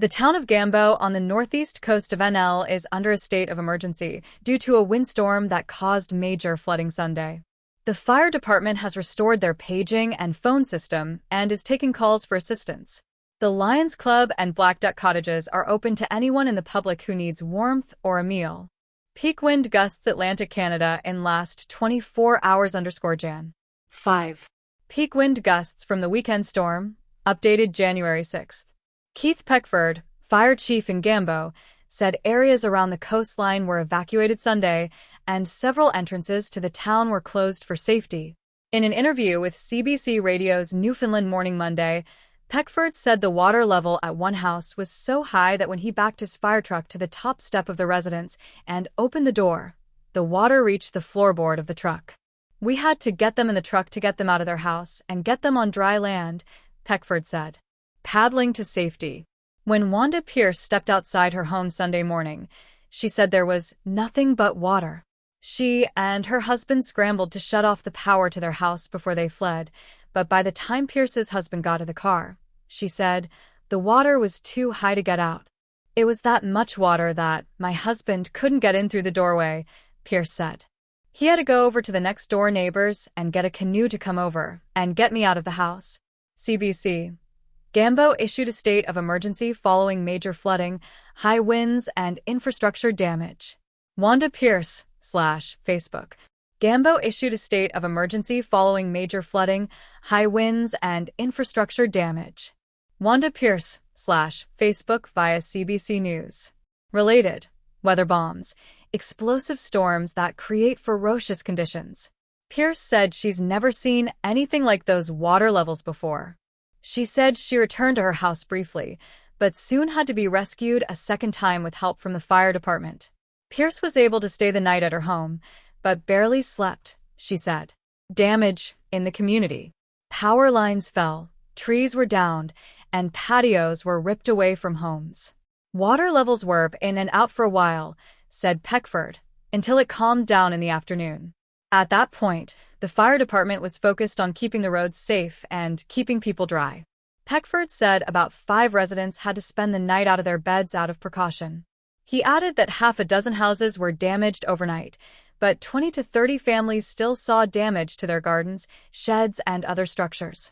The town of Gambo on the northeast coast of NL is under a state of emergency due to a windstorm that caused major flooding Sunday. The fire department has restored their paging and phone system and is taking calls for assistance. The Lions Club and Black Duck Cottages are open to anyone in the public who needs warmth or a meal. Peak wind gusts Atlantic Canada in last 24 hours _Jan. 5. Peak wind gusts from the weekend storm, updated January 6. Keith Peckford, fire chief in Gambo, said areas around the coastline were evacuated Sunday and several entrances to the town were closed for safety. In an interview with CBC Radio's Newfoundland Morning Monday, Peckford said the water level at one house was so high that when he backed his firetruck to the top step of the residence and opened the door, the water reached the floorboard of the truck. "We had to get them in the truck to get them out of their house and get them on dry land," Peckford said. Paddling to safety. When Wanda Pierce stepped outside her home Sunday morning, she said there was nothing but water. She and her husband scrambled to shut off the power to their house before they fled, but by the time Pierce's husband got to the car, she said, the water was too high to get out. "It was that much water that my husband couldn't get in through the doorway," Pierce said. "He had to go over to the next door neighbors and get a canoe to come over and get me out of the house." CBC. Gambo issued a state of emergency following major flooding, high winds, and infrastructure damage. Wanda Pierce /Facebook. Gambo issued a state of emergency following major flooding, high winds, and infrastructure damage. Wanda Pierce /Facebook via CBC News. Related: weather bombs, explosive storms that create ferocious conditions. Pierce said she's never seen anything like those water levels before. She said she returned to her house briefly, but soon had to be rescued a second time with help from the fire department. Pierce was able to stay the night at her home, but barely slept, she said. Damage in the community. Power lines fell, trees were downed, and patios were ripped away from homes. Water levels were in and out for a while, said Peckford, until it calmed down in the afternoon. At that point, the fire department was focused on keeping the roads safe and keeping people dry. Peckford said about 5 residents had to spend the night out of their beds out of precaution. He added that half a dozen houses were damaged overnight, but 20 to 30 families still saw damage to their gardens, sheds, and other structures.